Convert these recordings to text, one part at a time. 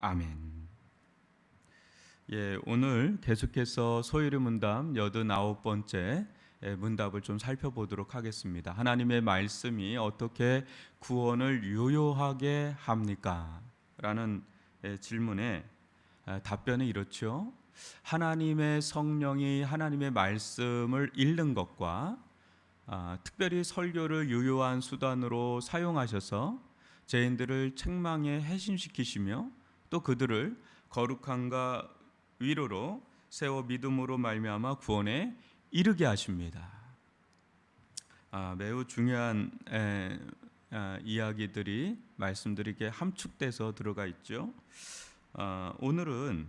아멘. 오늘 계속해서 소율의 문답 89번째 문답을 좀 살펴보도록 하겠습니다. 하나님의 말씀이 어떻게 구원을 유효하게 합니까? 라는 질문에 답변은 이렇죠. 하나님의 성령이 하나님의 말씀을 읽는 것과 특별히 설교를 유효한 수단으로 사용하셔서 죄인들을 책망에 해심시키시며 또 그들을 거룩함과 위로로 세워 믿음으로 말미암아 구원에 이르게 하십니다. 매우 중요한 이야기들이 말씀들이 이렇게 함축돼서 들어가 있죠. 오늘은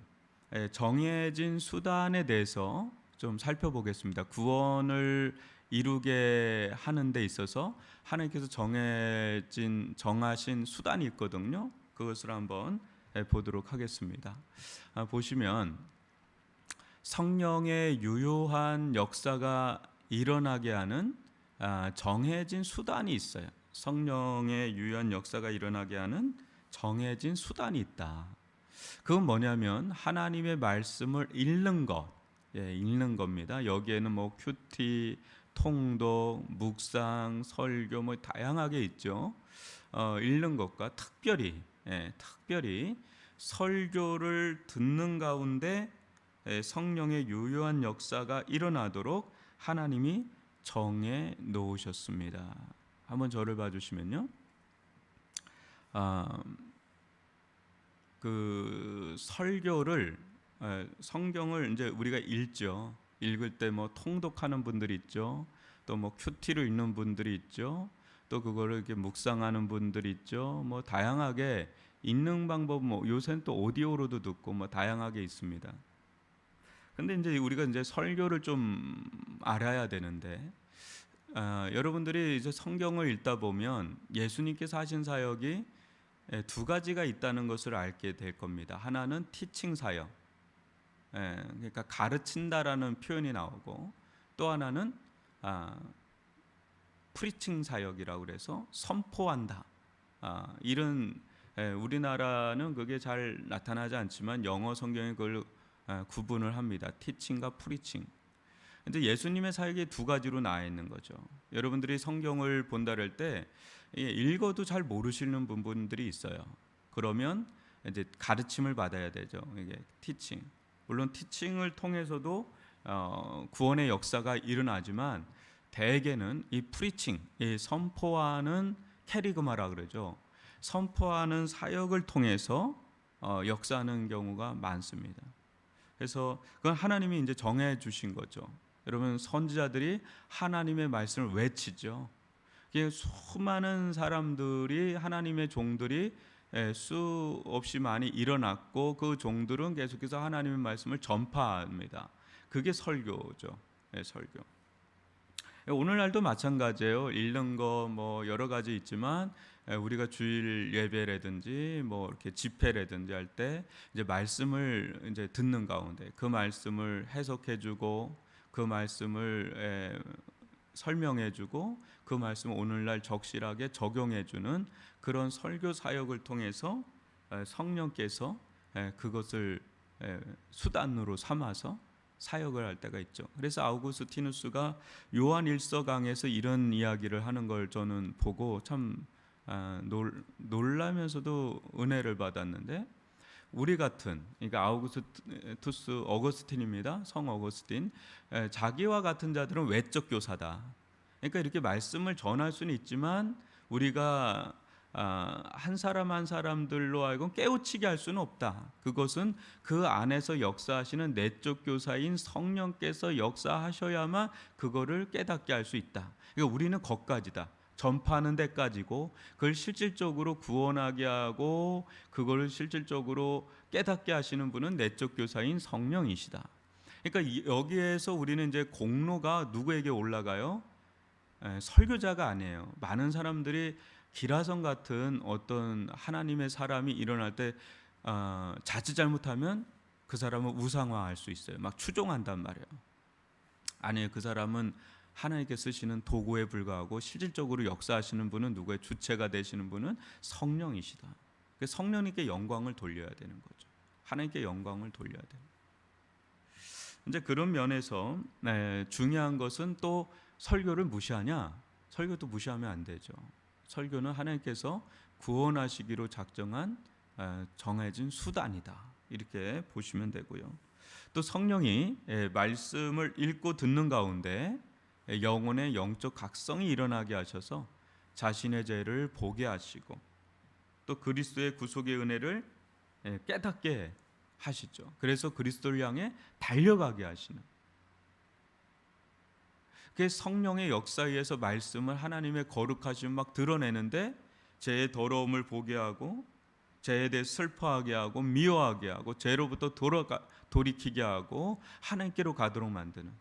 정해진 수단에 대해서 좀 살펴보겠습니다. 구원을 이루게 하는 데 있어서 하나님께서 정하신 수단이 있거든요. 그것을 한번 보도록 하겠습니다. 보시면 성령의 유효한 역사가 일어나게 하는 정해진 수단이 있어요. 성령의 유효한 역사가 일어나게 하는 정해진 수단이 있다. 그건 뭐냐면 하나님의 말씀을 읽는 것, 읽는 겁니다. 여기에는 뭐 큐티, 통독, 묵상, 설교 뭐 다양하게 있죠. 읽는 것과 특별히 설교를 듣는 가운데 성령의 유효한 역사가 일어나도록 하나님이 정해 놓으셨습니다. 한번 저를 봐주시면요. 그 설교를 성경을 이제 우리가 읽죠. 읽을 때 뭐 통독하는 분들이 있죠. 또 뭐 큐티로 읽는 분들이 있죠. 또 그거를 이렇게 묵상하는 분들이 있죠. 뭐 다양하게 읽는 방법 뭐 요새는 또 오디오로도 듣고 뭐 다양하게 있습니다. 근데 이제 우리가 이제 설교를 좀 알아야 되는데 여러분들이 이제 성경을 읽다 보면 예수님께서 하신 사역이 두 가지가 있다는 것을 알게 될 겁니다. 하나는 티칭 사역, 그러니까 가르친다라는 표현이 나오고 또 하나는 프리칭 사역이라고 그래서 선포한다. 이런 우리나라는 그게 잘 나타나지 않지만 영어 성경에 그걸 구분을 합니다. 티칭과 프리칭. 근데 예수님의 사역이 두 가지로 나와 있는 거죠. 여러분들이 성경을 본다 할 때 읽어도 잘 모르시는 부분들이 있어요. 그러면 이제 가르침을 받아야 되죠. 이게 티칭. 물론 티칭을 통해서도 구원의 역사가 일어나지만 대개는 이 프리칭, 이 선포하는 캐리그마라 그러죠. 선포하는 사역을 통해서 역사하는 경우가 많습니다. 그래서 그건 하나님이 이제 정해 주신 거죠. 여러분 선지자들이 하나님의 말씀을 외치죠. 수많은 사람들이 하나님의 종들이 수없이 많이 일어났고 그 종들은 계속해서 하나님의 말씀을 전파합니다. 그게 설교죠. 설교. 오늘날도 마찬가지예요. 읽는 거 뭐 여러 가지 있지만 우리가 주일 예배라든지 뭐 이렇게 집회라든지 할 때 이제 말씀을 이제 듣는 가운데 그 말씀을 해석해주고 그 말씀을 설명해주고 그 말씀을 오늘날 적실하게 적용해주는 그런 설교 사역을 통해서 성령께서 그것을 수단으로 삼아서 사역을 할 때가 있죠. 그래서 아우구스티누스가 요한 일서강에서 이런 이야기를 하는 걸 저는 보고 참 놀라면서도 은혜를 받았는데 우리 같은 그러니까 어거스틴입니다. 성 어거스틴 자기와 같은 자들은 외적 교사다. 그러니까 이렇게 말씀을 전할 수는 있지만 우리가 한 사람 한 사람들로 하여금 깨우치게 할 수는 없다. 그것은 그 안에서 역사하시는 내적 교사인 성령께서 역사하셔야만 그거를 깨닫게 할 수 있다. 그러니까 우리는 거기까지다. 전파하는 데까지고 그걸 실질적으로 구원하게 하고 그걸 실질적으로 깨닫게 하시는 분은 내적 교사인 성령이시다. 그러니까 여기에서 우리는 이제 공로가 누구에게 올라가요? 설교자가 아니에요. 많은 사람들이 기라성 같은 어떤 하나님의 사람이 일어날 때 자칫 잘못하면 그 사람은 우상화할 수 있어요. 막 추종한단 말이에요. 아니에요. 그 사람은 하나님께 쓰시는 도구에 불과하고 실질적으로 역사하시는 분은 누구의 주체가 되시는 분은 성령이시다. 성령님께 영광을 돌려야 되는 거죠. 하나님께 영광을 돌려야 돼요. 이제 그런 면에서 중요한 것은 또 설교를 무시하냐? 설교도 무시하면 안 되죠. 설교는 하나님께서 구원하시기로 작정한 정해진 수단이다. 이렇게 보시면 되고요. 또 성령이 말씀을 읽고 듣는 가운데 영혼의 영적 각성이 일어나게 하셔서 자신의 죄를 보게 하시고 또 그리스도의 구속의 은혜를 깨닫게 하시죠. 그래서 그리스도를 향해 달려가게 하시는, 그 성령의 역사에 의해서 말씀을 하나님의 거룩하심을 막 드러내는데 죄의 더러움을 보게 하고 죄에 대해 슬퍼하게 하고 미워하게 하고 죄로부터 돌이키게 하고 하나님께로 가도록 만드는,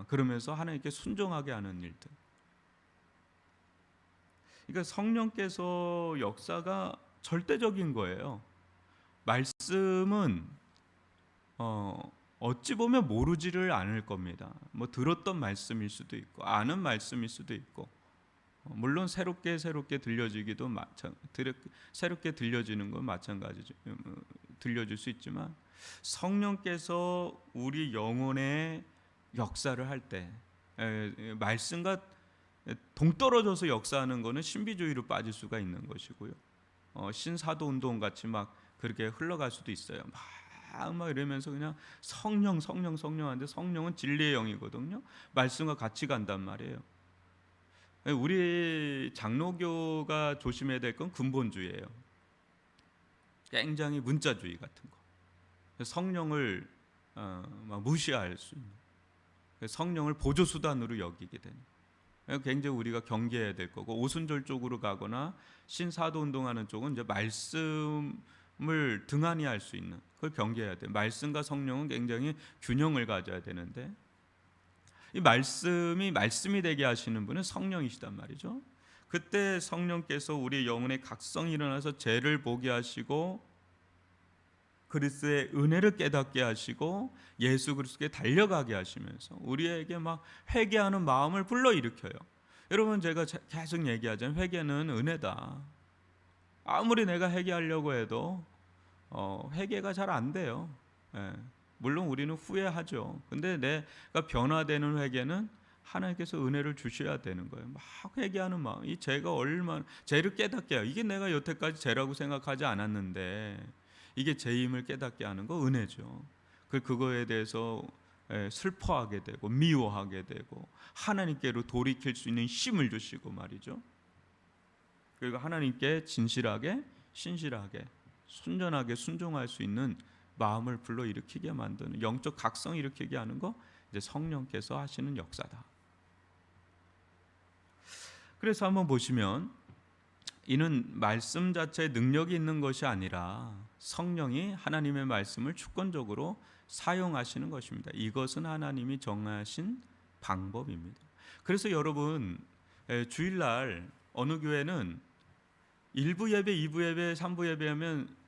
그러면서 하나님께 순종하게 하는 일들. 그러니까 성령께서 역사가 절대적인 거예요. 말씀은 어찌 보면 모르지를 않을 겁니다. 뭐 들었던 말씀일 수도 있고 아는 말씀일 수도 있고, 물론 새롭게 들려지기도 새롭게 들려지는 건 마찬가지죠. 들려질 수 있지만 성령께서 우리 영혼의 역사를 할 때 말씀과 동떨어져서 역사하는 것은 신비주의로 빠질 수가 있는 것이고요. 신사도 운동 같이 막 그렇게 흘러갈 수도 있어요. 막 이러면서 그냥 성령 하는데 성령은 진리의 영이거든요. 말씀과 같이 간단 말이에요. 우리 장로교가 조심해야 될 건 근본주의예요. 굉장히 문자주의 같은 거. 성령을 막 무시할 수 있는, 성령을 보조 수단으로 여기게 되는, 굉장히 우리가 경계해야 될 거고, 오순절 쪽으로 가거나 신사도 운동하는 쪽은 이제 말씀을 등한히 할 수 있는, 그걸 경계해야 돼요. 말씀과 성령은 굉장히 균형을 가져야 되는데, 이 말씀이 되게 하시는 분은 성령이시단 말이죠. 그때 성령께서 우리 영혼의 각성이 일어나서 죄를 보게 하시고 그리스도의 은혜를 깨닫게 하시고 예수 그리스도께 달려가게 하시면서 우리에게 막 회개하는 마음을 불러일으켜요. 여러분, 제가 계속 얘기하자면 회개는 은혜다. 아무리 내가 회개하려고 해도 회개가 잘 안 돼요. 물론 우리는 후회하죠. 근데 내가 변화되는 회개는 하나님께서 은혜를 주셔야 되는 거예요. 막 회개하는 마음, 이 죄가 얼마나, 죄를 깨닫게 해요. 이게 내가 여태까지 죄라고 생각하지 않았는데 이게 죄임을 깨닫게 하는 거 은혜죠. 그거에 대해서 슬퍼하게 되고 미워하게 되고 하나님께로 돌이킬 수 있는 힘을 주시고 말이죠. 그리고 하나님께 진실하게 신실하게 순전하게 순종할 수 있는 마음을 불러일으키게 만드는, 영적 각성 일으키게 하는 거 이제 성령께서 하시는 역사다. 그래서 한번 보시면 이는 말씀 자체에 능력이 있는 것이 아니라 성령이 하나님의 말씀을 주권적으로 사용하시는 것입니다. 이것은 하나님이 정하신 방법입니다. 그래서 여러분, 주일날 어느 교회는 1부 예배, 2부 예배, 3부 예배하면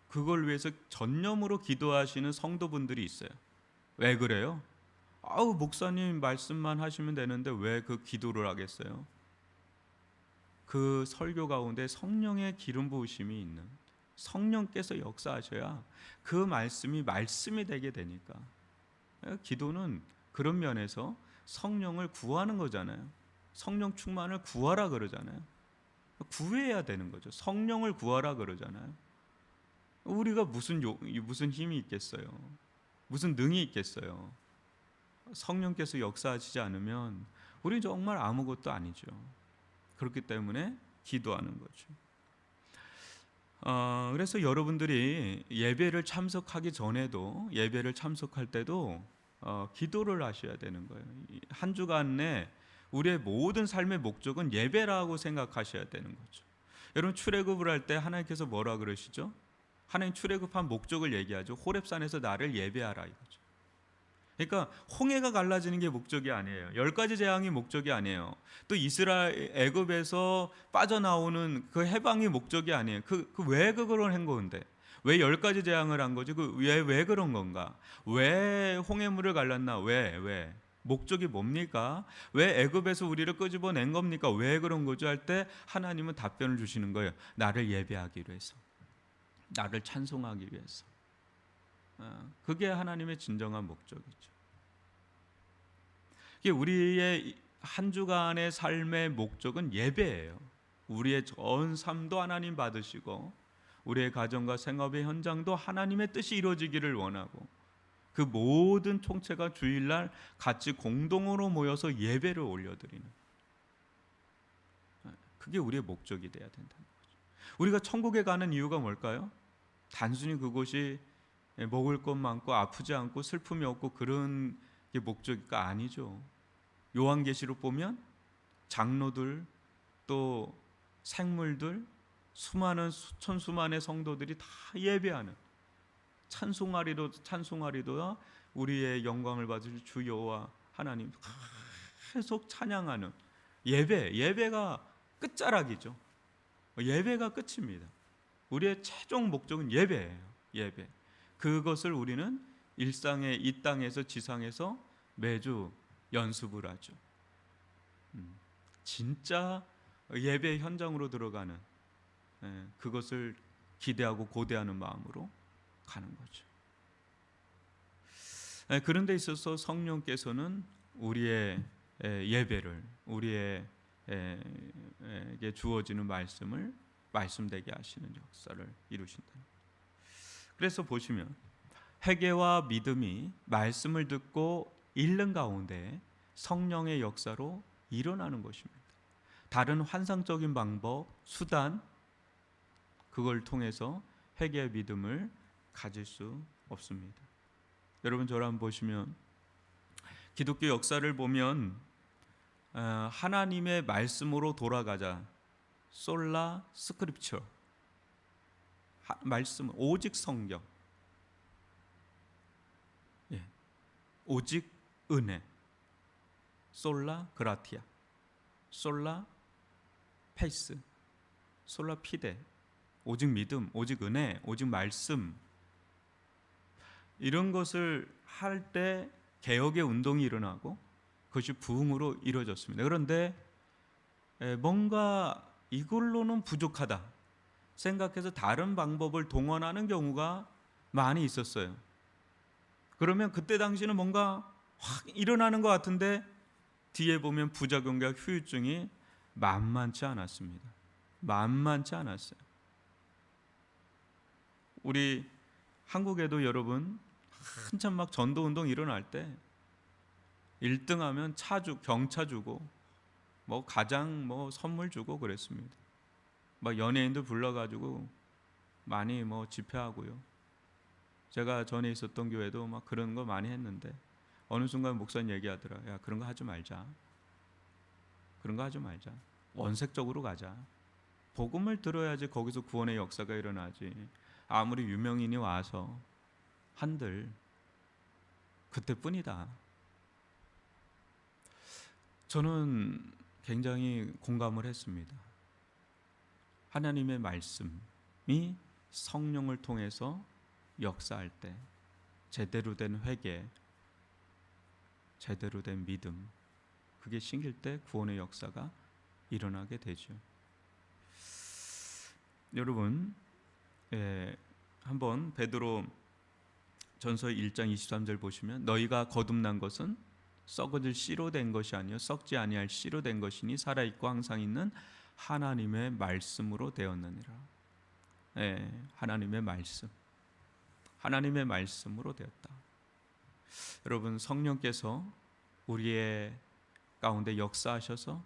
그걸 위해서 전념으로 기도하시는 성도분들이 있어요. 왜 그래요? 목사님 말씀만 하시면 되는데 왜 그 기도를 하겠어요? 그 설교 가운데 성령의 기름 부으심이 있는, 성령께서 역사하셔야 그 말씀이 되게 되니까. 기도는 그런 면에서 성령을 구하는 거잖아요. 성령 충만을 구하라 그러잖아요. 구해야 되는 거죠. 성령을 구하라 그러잖아요. 우리가 무슨 힘이 있겠어요? 무슨 능이 있겠어요? 성령께서 역사하시지 않으면 우리 정말 아무것도 아니죠. 그렇기 때문에 기도하는 거죠. 그래서 여러분들이 예배를 참석하기 전에도, 예배를 참석할 때도 기도를 하셔야 되는 거예요. 한 주간 내 우리의 모든 삶의 목적은 예배라고 생각하셔야 되는 거죠. 여러분, 출애굽을 할 때 하나님께서 뭐라 그러시죠? 하나님 출애굽한 목적을 얘기하죠. 호렙산에서 나를 예배하라 이거죠. 그러니까 홍해가 갈라지는 게 목적이 아니에요. 10가지 재앙이 목적이 아니에요. 또 이스라엘 애굽에서 빠져나오는 그 해방이 목적이 아니에요. 왜 그걸 한 건데? 왜 10가지 재앙을 한 거죠? 왜 그런 건가? 왜 홍해물을 갈랐나? 왜? 목적이 뭡니까? 왜 애굽에서 우리를 끄집어낸 겁니까? 왜 그런 거죠? 할 때 하나님은 답변을 주시는 거예요. 나를 예배하기 위해서, 나를 찬송하기 위해서. 그게 하나님의 진정한 목적이죠. 이게 우리의 한 주간의 삶의 목적은 예배예요. 우리의 전 삶도 하나님 받으시고 우리의 가정과 생업의 현장도 하나님의 뜻이 이루어지기를 원하고 그 모든 총체가 주일날 같이 공동으로 모여서 예배를 올려드리는, 그게 우리의 목적이 돼야 된다는 거죠. 우리가 천국에 가는 이유가 뭘까요? 단순히 그곳이 먹을 것 많고 아프지 않고 슬픔이 없고 그런 게 목적이가 아니죠. 요한계시록 보면 장로들 또 생물들 수많은 수천 수만의 성도들이 다 예배하는, 찬송하리도다 우리의 영광을 받으실 주 여호와 하나님 계속 찬양하는 예배가 끝자락이죠. 예배가 끝입니다. 우리의 최종 목적은 예배예요. 예배. 그것을 우리는 일상의 이 땅에서 지상에서 매주 연습을 하죠. 진짜 예배 현장으로 들어가는, 그것을 기대하고 고대하는 마음으로 가는 거죠. 그런 데 있어서 성령께서는 우리의 예배를, 우리에게 주어지는 말씀을 말씀되게 하시는 역사를 이루신다. 그래서 보시면 회개와 믿음이 말씀을 듣고 읽는 가운데 성령의 역사로 일어나는 것입니다. 다른 환상적인 방법, 수단, 그걸 통해서 회개의 믿음을 가질 수 없습니다. 여러분 저를 한번 보시면 기독교 역사를 보면 하나님의 말씀으로 돌아가자, 솔라 스크립처, 말씀, 오직 성경, 오직 은혜, 솔라 그라티아, 솔라 페이스, 솔라 피데, 오직 믿음, 오직 은혜, 오직 말씀, 이런 것을 할 때 개혁의 운동이 일어나고 그것이 부흥으로 이루어졌습니다. 그런데 뭔가 이걸로는 부족하다 생각해서 다른 방법을 동원하는 경우가 많이 있었어요. 그러면 그때 당시는 뭔가 확 일어나는 것 같은데 뒤에 보면 부작용과 후유증이 만만치 않았습니다. 만만치 않았어요. 우리 한국에도 여러분 한참 막 전도운동 일어날 때 1등하면 경차 주고 뭐 가장 뭐 선물 주고 그랬습니다. 막 연예인들 불러가지고 많이 뭐 집회하고요. 제가 전에 있었던 교회도 막 그런 거 많이 했는데 어느 순간 목사님 얘기하더라. 야 그런 거 하지 말자. 그런 거 하지 말자. 원색적으로 가자. 복음을 들어야지 거기서 구원의 역사가 일어나지. 아무리 유명인이 와서 한들 그때뿐이다. 저는 굉장히 공감을 했습니다. 하나님의 말씀이 성령을 통해서 역사할 때 제대로 된 회개, 제대로 된 믿음, 그게 생길 때 구원의 역사가 일어나게 되죠. 여러분, 한번 베드로 전서 1장 23절 보시면 너희가 거듭난 것은 썩어질 씨로 된 것이 아니요 썩지 아니할 씨로 된 것이니 살아있고 항상 있는 하나님의 말씀으로 되었느니라. 하나님의 말씀, 하나님의 말씀으로 되었다. 여러분 성령께서 우리의 가운데 역사하셔서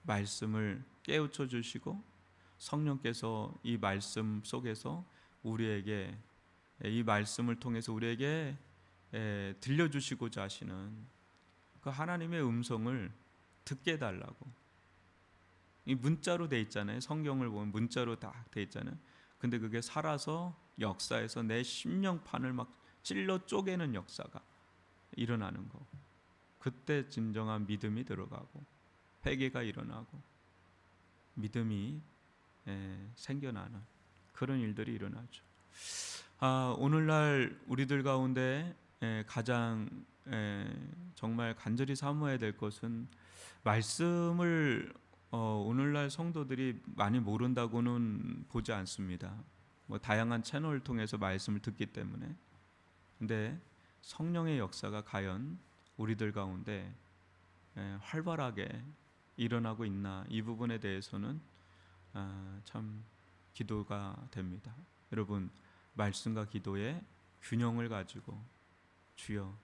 말씀을 깨우쳐 주시고 성령께서 이 말씀 속에서 우리에게 이 말씀을 통해서 우리에게 들려주시고자 하시는 그 하나님의 음성을 듣게 해달라고. 이 문자로 돼 있잖아요. 성경을 보면 문자로 다 돼 있잖아요. 근데 그게 살아서 역사에서 내 심령판을 막 찔러 쪼개는 역사가 일어나는 거. 그때 진정한 믿음이 들어가고 회개가 일어나고 믿음이 생겨나는 그런 일들이 일어나죠. 오늘날 우리들 가운데 가장 정말 간절히 사모해야 될 것은 말씀을 오늘날 성도들이 많이 모른다고는 보지 않습니다. 뭐 다양한 채널을 통해서 말씀을 듣기 때문에. 근데 성령의 역사가 과연 우리들 가운데 활발하게 일어나고 있나, 이 부분에 대해서는 참 기도가 됩니다. 여러분, 말씀과 기도의 균형을 가지고 주여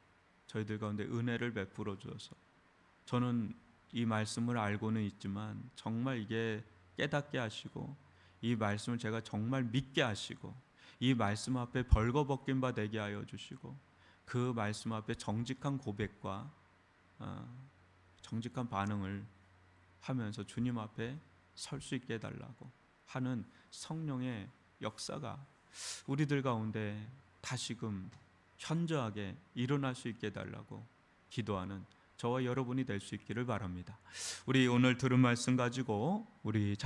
저희들 가운데 은혜를 베풀어 주어서, 저는 이 말씀을 알고는 있지만 정말 이게 깨닫게 하시고, 이 말씀을 제가 정말 믿게 하시고, 이 말씀 앞에 벌거벗긴 바 되게 하여 주시고, 그 말씀 앞에 정직한 고백과 정직한 반응을 하면서 주님 앞에 설 수 있게 해달라고 하는 성령의 역사가 우리들 가운데 다시금 현저하게 일어날 수 있게 해달라고 기도하는 저와 여러분이 될 수 있기를 바랍니다. 우리 오늘 들은 말씀 가지고 우리